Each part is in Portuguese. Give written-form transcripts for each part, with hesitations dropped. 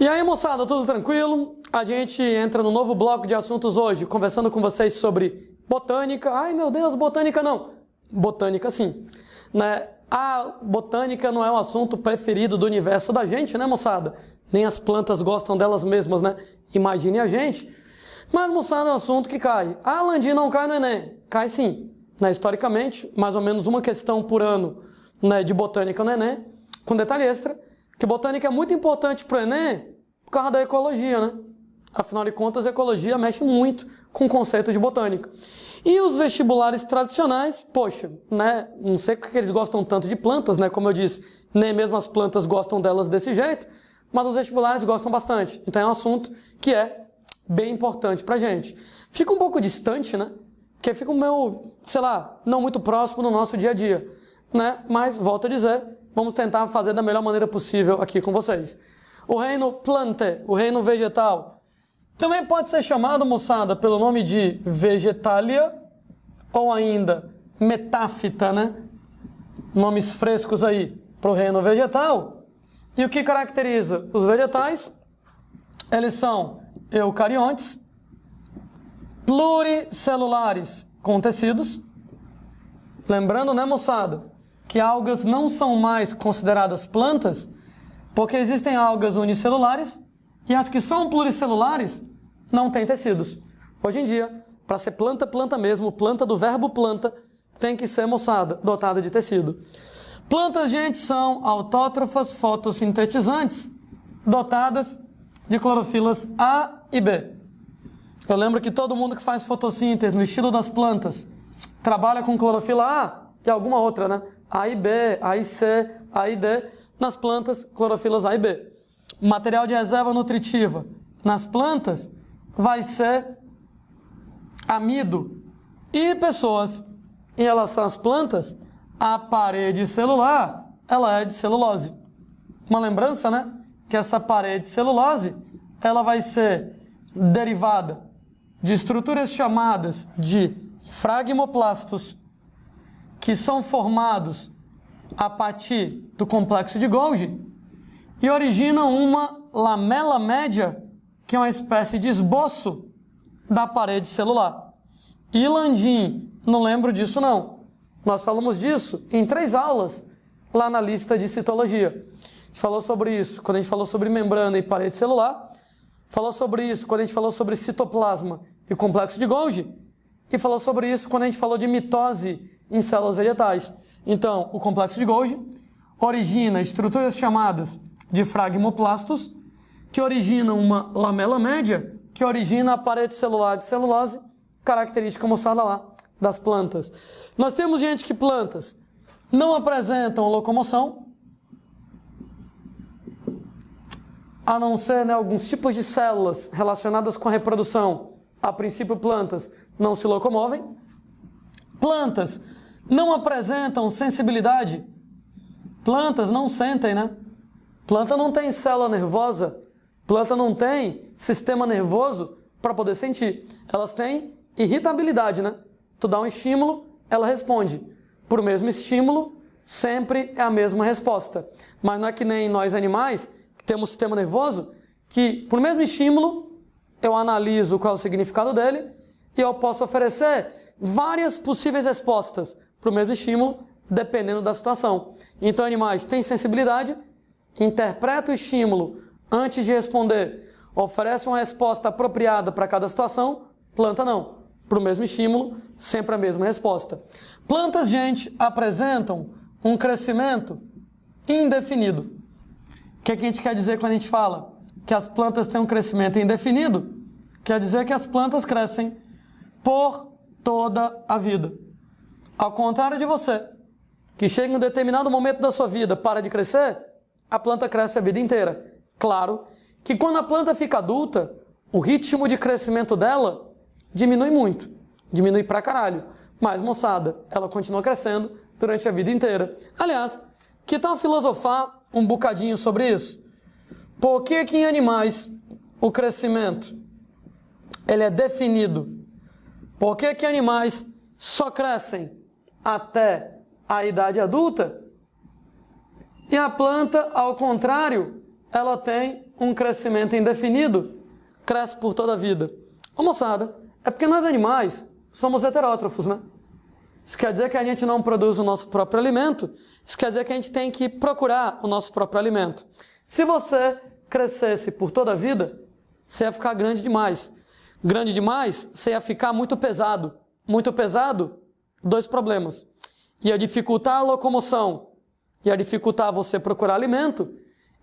E aí, moçada, tudo tranquilo? A gente entra no novo bloco de assuntos hoje, conversando com vocês sobre botânica. Ai, meu Deus, botânica não. Botânica sim, né? A botânica não é um assunto preferido do universo da gente, né, moçada? Nem as plantas gostam delas mesmas, né? Imagine a gente. Mas, moçada, é um assunto que cai. A Landim não cai no Enem. Cai sim, né? Historicamente, mais ou menos uma questão por ano, né, de botânica no Enem. Com detalhe extra, que botânica é muito importante para o Enem por causa da ecologia, né? Afinal de contas, a ecologia mexe muito com o conceito de botânica. E os vestibulares tradicionais, poxa, né? Não sei porque eles gostam tanto de plantas, né? Como eu disse, nem mesmo as plantas gostam delas desse jeito, mas os vestibulares gostam bastante. Então é um assunto que é bem importante pra gente. Fica um pouco distante, né? Porque fica meio, sei lá, não muito próximo do nosso dia a dia, né? Mas, volto a dizer, vamos tentar fazer da melhor maneira possível aqui com vocês. O reino plante, o reino vegetal, também pode ser chamado, moçada, pelo nome de vegetalia ou ainda metáfita, né? Nomes frescos aí para o reino vegetal. E o que caracteriza os vegetais? Eles são eucariontes, pluricelulares com tecidos. Lembrando, né, moçada, que algas não são mais consideradas plantas, porque existem algas unicelulares e as que são pluricelulares não têm tecidos. Hoje em dia, para ser planta, planta mesmo, planta do verbo planta, tem que ser, moçada, dotada de tecido. Plantas, gente, são autótrofas fotossintetizantes, dotadas de clorofilas A e B. Eu lembro que todo mundo que faz fotossíntese no estilo das plantas trabalha com clorofila A e alguma outra, né? A e B, A e C, A e D. Nas plantas, clorofilas A e B. Material de reserva nutritiva nas plantas vai ser amido. E pessoas, em relação às plantas, a parede celular, ela é de celulose. Uma lembrança, né? Que essa parede celulose, ela vai ser derivada de estruturas chamadas de fragmoplastos, que são formados a partir do complexo de Golgi e originam uma lamela média, que é uma espécie de esboço da parede celular. E Landim, não lembro disso não. Nós falamos disso em 3 aulas lá na lista de citologia. A gente falou sobre isso quando a gente falou sobre membrana e parede celular, falou sobre isso quando a gente falou sobre citoplasma e complexo de Golgi, e falou sobre isso quando a gente falou de mitose em células vegetais. Então, o complexo de Golgi origina estruturas chamadas de fragmoplastos, que originam uma lamela média, que origina a parede celular de celulose, característica moçada lá das plantas. Nós temos, gente, que plantas não apresentam locomoção, a não ser, né, alguns tipos de células relacionadas com a reprodução. A princípio, plantas não se locomovem. Plantas não apresentam sensibilidade. Plantas não sentem, né? Planta não tem célula nervosa. Planta não tem sistema nervoso para poder sentir. Elas têm irritabilidade, né? Tu dá um estímulo, ela responde. Por mesmo estímulo, sempre é a mesma resposta. Mas não é que nem nós animais, que temos sistema nervoso, que por mesmo estímulo, eu analiso qual é o significado dele e eu posso oferecer várias possíveis respostas para o mesmo estímulo, dependendo da situação. Então, animais têm sensibilidade, interpretam o estímulo antes de responder, oferecem uma resposta apropriada para cada situação. Planta não. Para o mesmo estímulo, sempre a mesma resposta. Plantas, gente, apresentam um crescimento indefinido. O que a gente quer dizer quando a gente fala que as plantas têm um crescimento indefinido? Quer dizer que as plantas crescem por toda a vida. Ao contrário de você, que chega em um determinado momento da sua vida, para de crescer, a planta cresce a vida inteira. Claro que quando a planta fica adulta, o ritmo de crescimento dela diminui muito. Diminui pra caralho. Mas, moçada, ela continua crescendo durante a vida inteira. Aliás, que tal filosofar um bocadinho sobre isso? Por que que em animais o crescimento ele é definido? Por que que animais só crescem até a idade adulta? E a planta, ao contrário, ela tem um crescimento indefinido, cresce por toda a vida. Ô moçada, é porque nós animais somos heterótrofos, né? Isso quer dizer que a gente não produz o nosso próprio alimento, isso quer dizer que a gente tem que procurar o nosso próprio alimento. Se você crescesse por toda a vida, você ia ficar grande demais. Grande demais, você ia ficar muito pesado. Muito pesado, 2 problemas. Ia dificultar a locomoção, ia dificultar você procurar alimento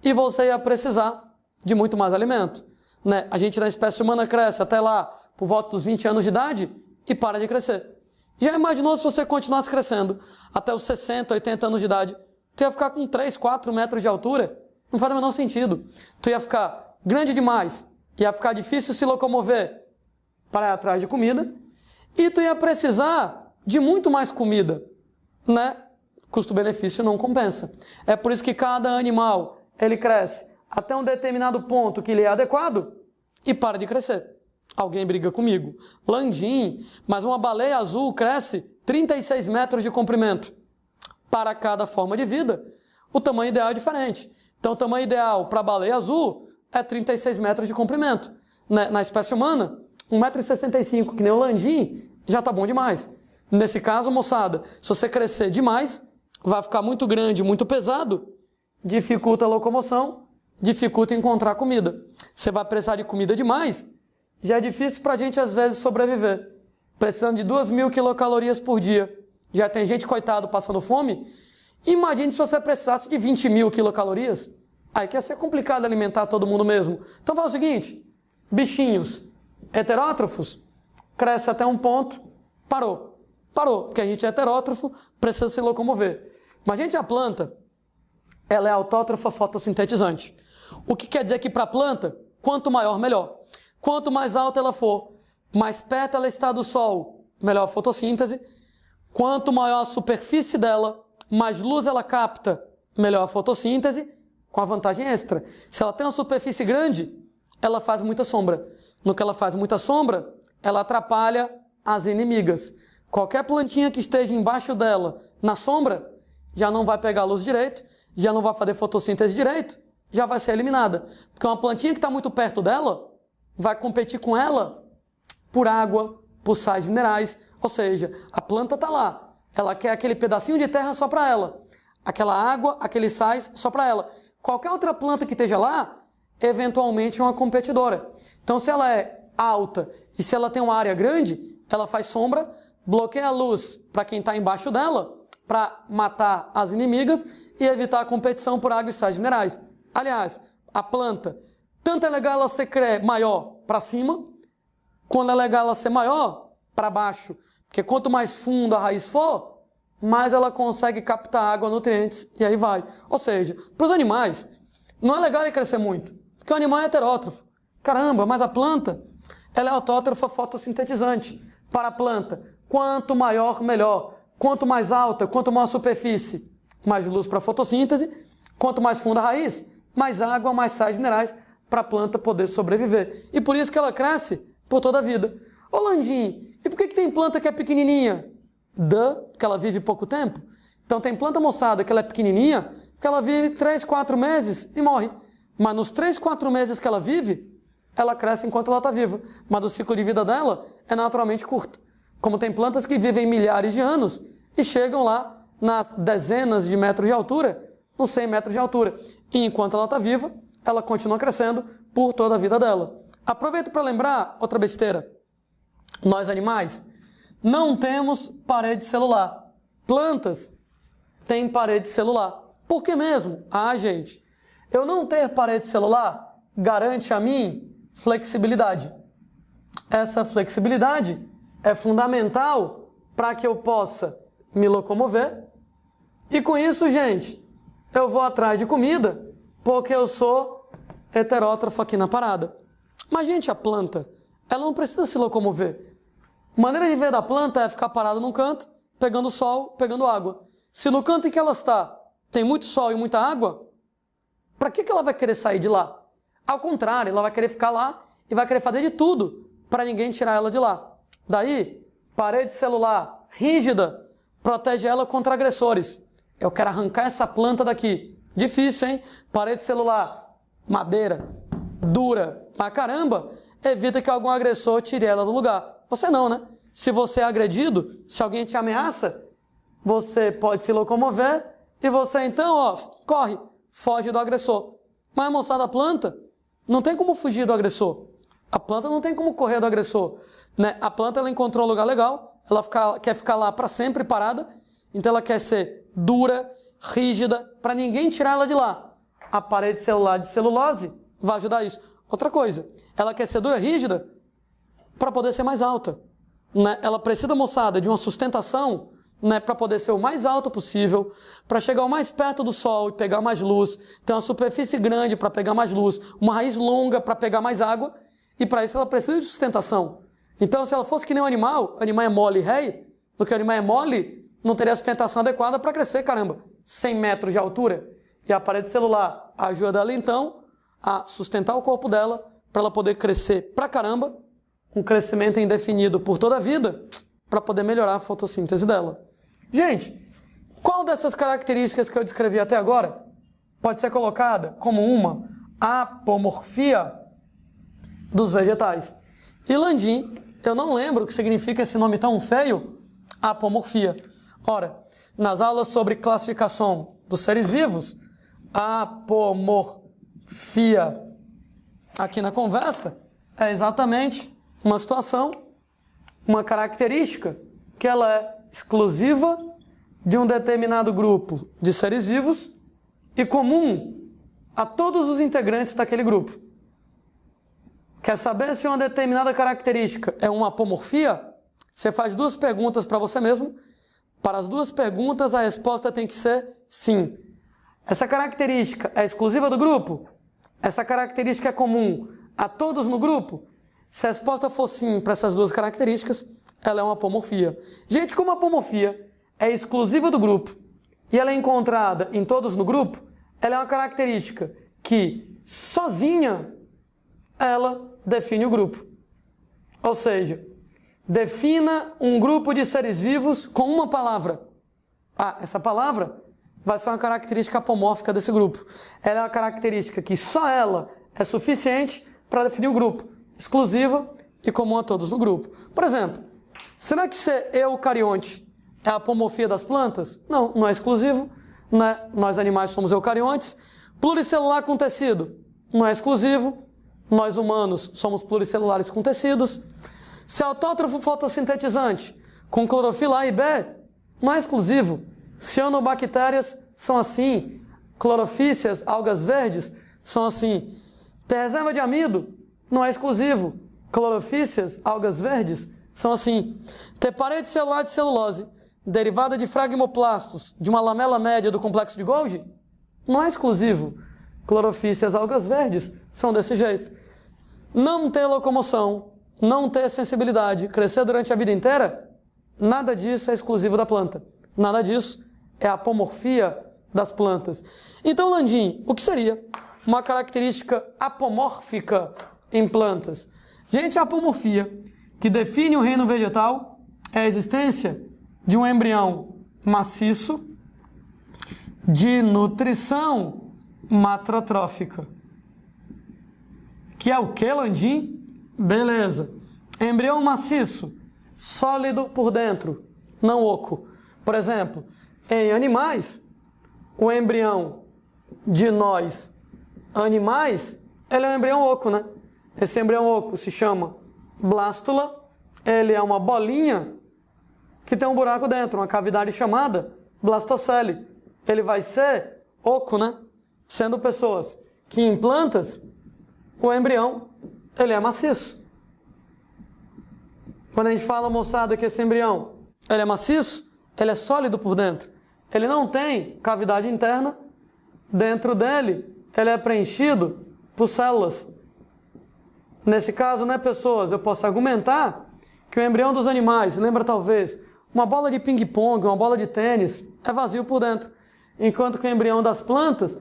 e você ia precisar de muito mais alimento. Né? A gente na espécie humana cresce até lá por volta dos 20 anos de idade e para de crescer. Já imaginou se você continuasse crescendo até os 60, 80 anos de idade? Tu ia ficar com 3, 4 metros de altura? Não faz o menor sentido. Tu ia ficar grande demais, ia ficar difícil se locomover para ir atrás de comida e tu ia precisar de muito mais comida, né? Custo-benefício não compensa. É por isso que cada animal, ele cresce até um determinado ponto que lhe é adequado e para de crescer. Alguém briga comigo. Landim, mas uma baleia azul cresce 36 metros de comprimento. Para cada forma de vida, o tamanho ideal é diferente. Então, o tamanho ideal para a baleia azul é 36 metros de comprimento. Na espécie humana, 1,65 m, que nem o landim, já está bom demais. Nesse caso, moçada, se você crescer demais, vai ficar muito grande, muito pesado, dificulta a locomoção, dificulta encontrar comida. Você vai precisar de comida demais, já é difícil para a gente, às vezes, sobreviver. Precisando de 2.000 quilocalorias por dia. Já tem gente, coitado, passando fome. Imagine se você precisasse de 20.000 quilocalorias. Aí que ia ser complicado alimentar todo mundo mesmo. Então fala o seguinte, bichinhos heterótrofos, cresce até um ponto, parou. Parou, porque a gente é heterótrofo, precisa se locomover. Mas a gente, a planta, ela é autótrofa fotossintetizante. O que quer dizer que para a planta, quanto maior, melhor. Quanto mais alta ela for, mais perto ela está do Sol, melhor a fotossíntese. Quanto maior a superfície dela, mais luz ela capta, melhor a fotossíntese, com a vantagem extra. Se ela tem uma superfície grande, ela faz muita sombra. No que ela faz muita sombra, ela atrapalha as inimigas. Qualquer plantinha que esteja embaixo dela, na sombra, já não vai pegar luz direito, já não vai fazer fotossíntese direito, já vai ser eliminada. Porque uma plantinha que está muito perto dela, vai competir com ela por água, por sais minerais. Ou seja, a planta está lá. Ela quer aquele pedacinho de terra só para ela. Aquela água, aqueles sais só para ela. Qualquer outra planta que esteja lá, eventualmente é uma competidora. Então, se ela é alta e se ela tem uma área grande, ela faz sombra, bloqueia a luz para quem está embaixo dela, para matar as inimigas e evitar a competição por água e sais minerais. Aliás, a planta, tanto é legal ela ser maior para cima, quando é legal ela ser maior para baixo. Porque quanto mais fundo a raiz for, mais ela consegue captar água, nutrientes, e aí vai. Ou seja, para os animais, não é legal ele crescer muito, porque o animal é heterótrofo. Caramba, mas a planta, ela é autótrofa fotossintetizante. Para a planta, quanto maior, melhor. Quanto mais alta, quanto maior a superfície, mais luz para a fotossíntese. Quanto mais funda a raiz, mais água, mais sais minerais para a planta poder sobreviver. E por isso que ela cresce por toda a vida. Ô Landim, e por que tem planta que é pequenininha? Porque ela vive pouco tempo. Então tem planta, moçada, que ela é pequenininha, que ela vive 3, 4 meses e morre. Mas nos 3, 4 meses que ela vive, ela cresce enquanto ela está viva. Mas o ciclo de vida dela é naturalmente curto. Como tem plantas que vivem milhares de anos e chegam lá nas dezenas de metros de altura, nos 100 metros de altura. E enquanto ela está viva, ela continua crescendo por toda a vida dela. Aproveito para lembrar outra besteira. Nós, animais, não temos parede celular. Plantas têm parede celular. Por que mesmo? Gente, eu não ter parede celular garante a mim flexibilidade. Essa flexibilidade é fundamental para que eu possa me locomover. E com isso, gente, eu vou atrás de comida, porque eu sou heterótrofo aqui na parada. Mas, gente, a planta, ela não precisa se locomover. A maneira de ver da planta é ficar parada num canto, pegando sol, pegando água. Se no canto em que ela está tem muito sol e muita água, para que ela vai querer sair de lá? Ao contrário, ela vai querer ficar lá e vai querer fazer de tudo para ninguém tirar ela de lá. Daí, parede celular rígida protege ela contra agressores. Eu quero arrancar essa planta daqui. Difícil, hein? Parede celular madeira dura pra caramba, evita que algum agressor tire ela do lugar. Você não, né? Se você é agredido, se alguém te ameaça, você pode se locomover e você então, ó, corre, foge do agressor. Mas, moçada, a planta não tem como fugir do agressor. A planta não tem como correr do agressor, né? A planta, ela encontrou um lugar legal, ela quer ficar lá para sempre parada, então ela quer ser dura, rígida, para ninguém tirar ela de lá. A parede celular de celulose vai ajudar isso. Outra coisa, ela quer ser dura, rígida, para poder ser mais alta, né? Ela precisa, moçada, de uma sustentação, né, para poder ser o mais alto possível, para chegar o mais perto do sol e pegar mais luz, ter uma superfície grande para pegar mais luz, uma raiz longa para pegar mais água, e para isso ela precisa de sustentação. Então, se ela fosse que nem um animal, o animal é mole e rei, porque o animal é mole, não teria sustentação adequada para crescer, caramba, 100 metros de altura. E a parede celular ajuda ela, então, a sustentar o corpo dela, para ela poder crescer pra caramba, um crescimento indefinido por toda a vida, para poder melhorar a fotossíntese dela. Gente, qual dessas características que eu descrevi até agora pode ser colocada como uma apomorfia dos vegetais? E Landim, eu não lembro o que significa esse nome tão feio, apomorfia. Ora, nas aulas sobre classificação dos seres vivos, apomorfia aqui na conversa é exatamente uma situação, uma característica que ela é exclusiva de um determinado grupo de seres vivos e comum a todos os integrantes daquele grupo. Quer saber se uma determinada característica é uma apomorfia? Você faz duas perguntas para você mesmo. Para as duas perguntas, a resposta tem que ser sim. Essa característica é exclusiva do grupo? Essa característica é comum a todos no grupo? Se a resposta for sim para essas duas características, ela é uma apomorfia. Gente, como a apomorfia é exclusiva do grupo e ela é encontrada em todos no grupo, ela é uma característica que sozinha ela define o grupo. Ou seja, defina um grupo de seres vivos com uma palavra. Ah, essa palavra vai ser uma característica apomórfica desse grupo. Ela é uma característica que só ela é suficiente para definir o grupo, exclusiva e comum a todos no grupo. Por exemplo, será que ser eucarionte é a apomorfia das plantas? Não, não é exclusivo, né? Nós animais somos eucariontes. Pluricelular com tecido? Não é exclusivo. Nós humanos somos pluricelulares com tecidos. Se autótrofo fotossintetizante com clorofila A e B? Não é exclusivo. Cianobactérias são assim. Clorofíceas, algas verdes, são assim. Ter reserva de amido? Não é exclusivo. Clorofíceas, algas verdes, são assim. Ter parede celular de celulose, derivada de fragmoplastos de uma lamela média do complexo de Golgi? Não é exclusivo. Clorofíceas, algas verdes, são desse jeito. Não ter locomoção, não ter sensibilidade, crescer durante a vida inteira, nada disso é exclusivo da planta. Nada disso é a apomorfia das plantas. Então, Landim, o que seria uma característica apomórfica em plantas? Gente, a apomorfia que define o reino vegetal é a existência de um embrião maciço de nutrição matrotrófica. Que é o que, Landim? Beleza. Embrião maciço, sólido por dentro, não oco. Por exemplo, em animais, o embrião de nós animais, ele é um embrião oco, né? Esse embrião oco se chama blástula, ele é uma bolinha que tem um buraco dentro, uma cavidade chamada blastocele. Ele vai ser oco, né? Sendo pessoas que em plantas, o embrião, ele é maciço. Quando a gente fala, moçada, que esse embrião, ele é maciço, ele é sólido por dentro. Ele não tem cavidade interna. Dentro dele, ele é preenchido por células. Nesse caso, né, pessoas, eu posso argumentar que o embrião dos animais, lembra talvez, uma bola de ping-pong, uma bola de tênis, é vazio por dentro. Enquanto que o embrião das plantas,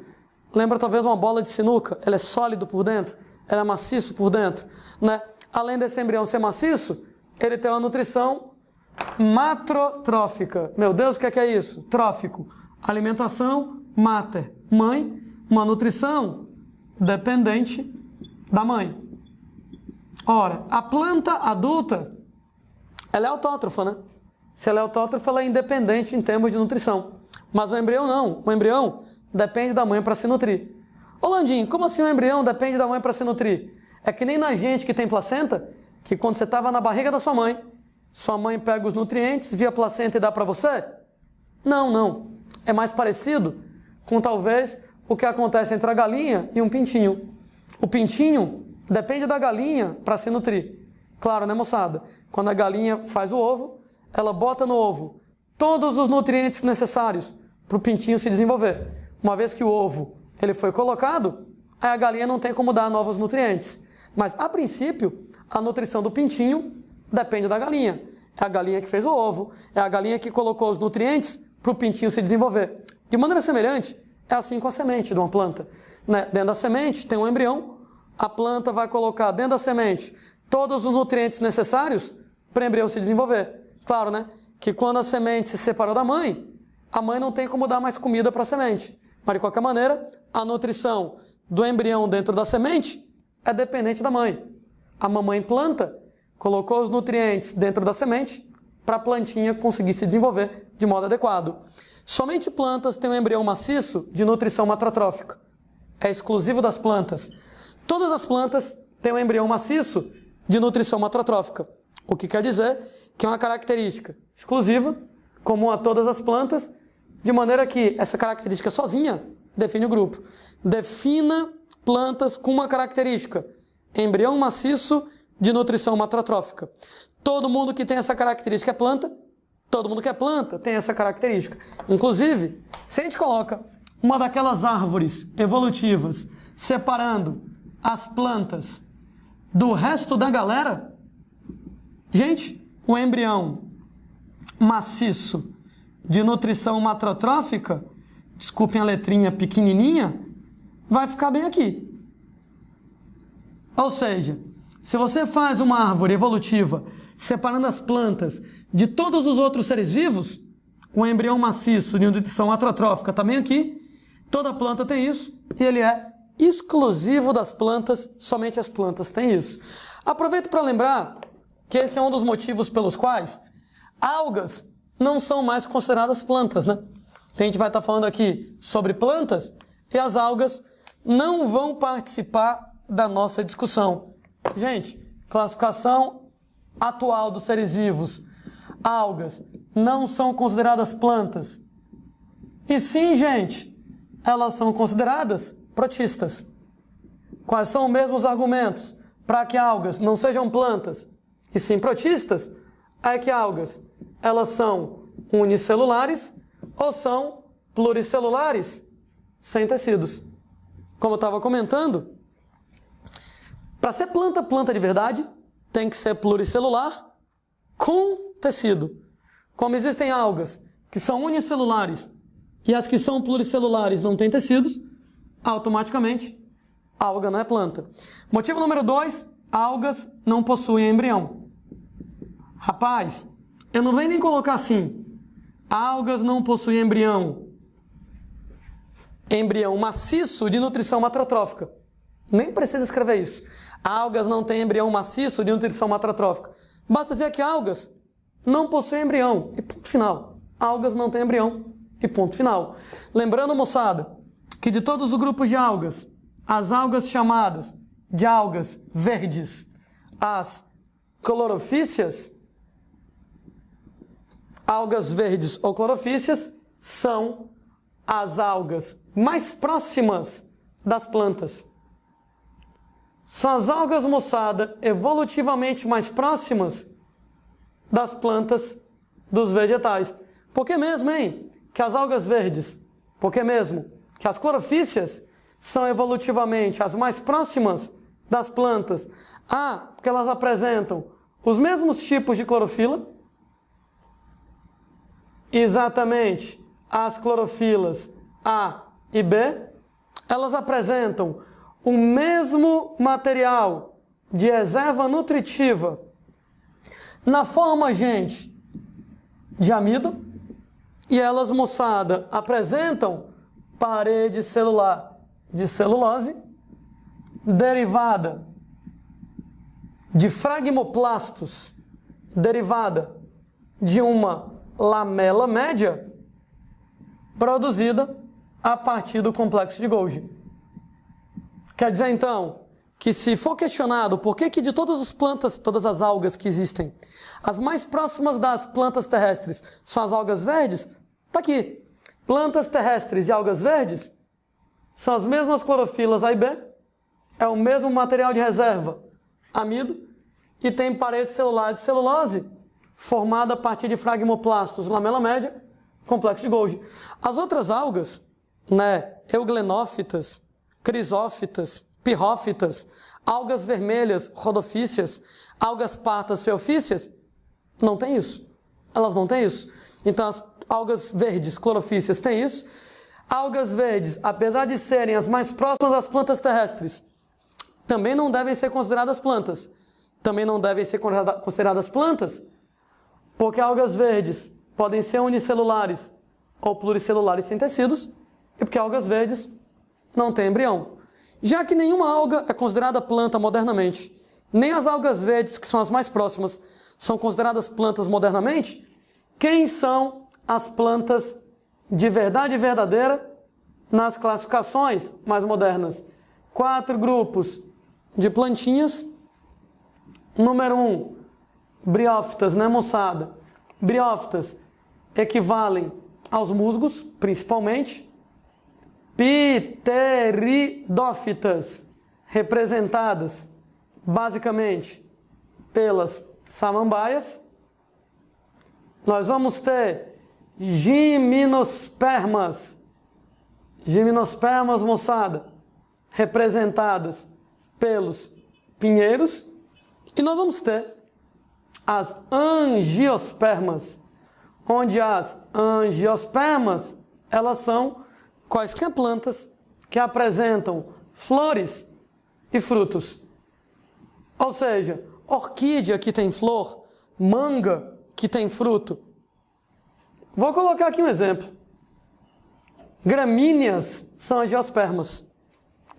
lembra talvez uma bola de sinuca, ele é sólido por dentro, ele é maciço por dentro, né? Além desse embrião ser maciço, ele tem uma nutrição matrotrófica. Meu Deus, o que é isso? Trófico. Alimentação, mater, mãe, uma nutrição dependente da mãe. Ora, a planta adulta, ela é autótrofa, né? Se ela é autótrofa, ela é independente em termos de nutrição. Mas o embrião não. O embrião depende da mãe para se nutrir. Ô Landim, como assim o embrião depende da mãe para se nutrir? É que nem na gente que tem placenta, que quando você estava na barriga da sua mãe pega os nutrientes via placenta e dá para você? Não, não. É mais parecido com talvez o que acontece entre a galinha e um pintinho. O pintinho depende da galinha para se nutrir. Claro, né, moçada? Quando a galinha faz o ovo, ela bota no ovo todos os nutrientes necessários para o pintinho se desenvolver. Uma vez que o ovo ele foi colocado, aí a galinha não tem como dar novos nutrientes. Mas, a princípio, a nutrição do pintinho depende da galinha. É a galinha que fez o ovo, é a galinha que colocou os nutrientes para o pintinho se desenvolver. De maneira semelhante, é assim com a semente de uma planta. Né? Dentro da semente tem um embrião, a planta vai colocar dentro da semente todos os nutrientes necessários para o embrião se desenvolver. Claro, né? Que quando a semente se separou da mãe, a mãe não tem como dar mais comida para a semente. Mas, de qualquer maneira, a nutrição do embrião dentro da semente é dependente da mãe. A mamãe planta colocou os nutrientes dentro da semente para a plantinha conseguir se desenvolver de modo adequado. Somente plantas têm um embrião maciço de nutrição matrotrófica. É exclusivo das plantas. Todas as plantas têm um embrião maciço de nutrição matrotrófica. O que quer dizer que é uma característica exclusiva, comum a todas as plantas, de maneira que essa característica sozinha define o grupo. Defina plantas com uma característica: embrião maciço de nutrição matrotrófica. Todo mundo que tem essa característica é planta. Todo mundo que é planta tem essa característica. Inclusive, se a gente coloca uma daquelas árvores evolutivas separando as plantas do resto da galera, gente, o embrião maciço de nutrição matrotrófica, desculpem a letrinha pequenininha, vai ficar bem aqui. Ou seja, se você faz uma árvore evolutiva separando as plantas de todos os outros seres vivos, o embrião maciço de nutrição matrotrófica também aqui, toda planta tem isso e ele é exclusivo das plantas, somente as plantas têm isso. Aproveito para lembrar que esse é um dos motivos pelos quais algas não são mais consideradas plantas, né? A gente vai estar falando aqui sobre plantas e as algas não vão participar da nossa discussão. Gente, classificação atual dos seres vivos, algas não são consideradas plantas. E sim, gente, elas são consideradas protistas. Quais são os mesmos argumentos para que algas não sejam plantas e sim protistas? É que algas, elas são unicelulares ou são pluricelulares, sem tecidos. Como eu estava comentando, para ser planta, planta de verdade, tem que ser pluricelular com tecido. Como existem algas que são unicelulares e as que são pluricelulares não têm tecidos, automaticamente a alga não é planta. Motivo número 2, algas não possuem embrião. Rapaz, eu não venho nem colocar assim, algas não possuem embrião. Embrião maciço de nutrição matrotrófica. Nem precisa escrever isso. Algas não têm embrião maciço de nutrição matrotrófica. Basta dizer que algas não possuem embrião. E ponto final. Algas não têm embrião. E ponto final. Lembrando, moçada, que de todos os grupos de algas, as algas chamadas de algas verdes, as clorofícias, algas verdes ou clorofícias, são as algas mais próximas das plantas. São as algas, moçada, evolutivamente mais próximas das plantas dos vegetais. Por que mesmo, hein? Que as algas verdes, por que mesmo? Que as clorofícias são evolutivamente as mais próximas das plantas. Ah, porque elas apresentam os mesmos tipos de clorofila. Exatamente, as clorofilas A e B, elas apresentam o mesmo material de reserva nutritiva na forma, gente, de amido, e elas, moçada, apresentam parede celular de celulose derivada de fragmoplastos, derivada de uma lamela média produzida a partir do complexo de Golgi. Quer dizer, então, que se for questionado por que de todas as plantas, todas as algas que existem, as mais próximas das plantas terrestres são as algas verdes, está aqui. Plantas terrestres e algas verdes são as mesmas clorofilas A e B, é o mesmo material de reserva, amido, e tem parede celular de celulose, formada a partir de fragmoplastos, lamela média, complexo de Golgi. As outras algas, euglenófitas, crisófitas, pirrófitas, algas vermelhas, rodofícias, algas partas, ceofícias, não tem isso. Elas não têm isso. Então, as algas verdes, clorofícias, têm isso. Algas verdes, apesar de serem as mais próximas às plantas terrestres, também não devem ser consideradas plantas. Também não devem ser consideradas plantas, porque algas verdes podem ser unicelulares ou pluricelulares sem tecidos, e porque algas verdes não têm embrião. Já que nenhuma alga é considerada planta modernamente, nem as algas verdes, que são as mais próximas, são consideradas plantas modernamente, quem são as plantas de verdade verdadeira nas classificações mais modernas? 4 grupos de plantinhas. Número 1, briófitas, moçada? Briófitas equivalem aos musgos, principalmente. Pteridófitas, representadas basicamente pelas samambaias. Nós vamos ter gimnospermas, moçada, representadas pelos pinheiros. E nós vamos ter as angiospermas, onde as angiospermas, elas são quaisquer plantas que apresentam flores e frutos. Ou seja, orquídea que tem flor, manga que tem fruto. Vou colocar aqui um exemplo. Gramíneas são angiospermas.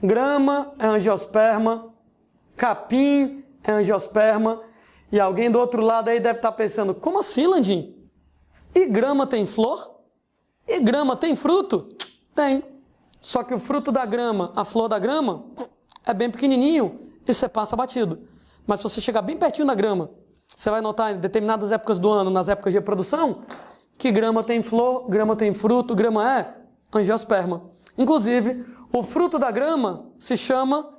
Grama é angiosperma, capim é angiosperma, e alguém do outro lado aí deve estar pensando, como assim, Landim? E grama tem flor? E grama tem fruto? Tem. Só que o fruto da grama, a flor da grama, é bem pequenininho e você passa batido. Mas se você chegar bem pertinho da grama, você vai notar em determinadas épocas do ano, nas épocas de reprodução, que grama tem flor, grama tem fruto, grama é angiosperma. Inclusive, o fruto da grama se chama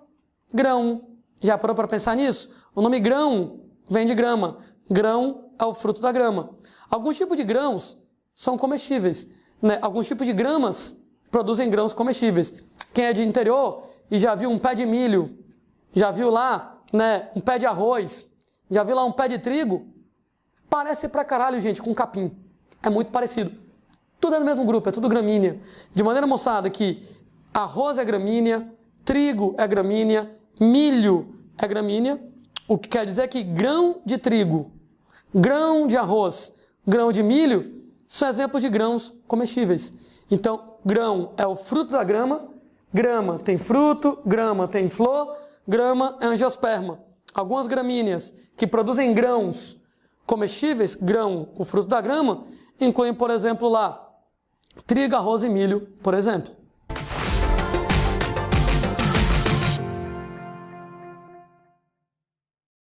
grão. Já parou para pensar nisso? O nome grão vem de grama. Grão é o fruto da grama. Alguns tipos de grãos são comestíveis, Alguns tipos de gramas produzem grãos comestíveis. Quem é de interior e já viu um pé de milho, já viu lá, um pé de arroz, já viu lá um pé de trigo, parece pra caralho, gente, com capim. É muito parecido. Tudo é do mesmo grupo, é tudo gramínea. De maneira, moçada, que arroz é gramínea, trigo é gramínea, milho é gramínea, o que quer dizer que grão de trigo, grão de arroz, grão de milho são exemplos de grãos comestíveis. Então, grão é o fruto da grama, grama tem fruto, grama tem flor, grama é angiosperma. Algumas gramíneas que produzem grãos comestíveis, grão, o fruto da grama, incluem, por exemplo, lá, trigo, arroz e milho, por exemplo.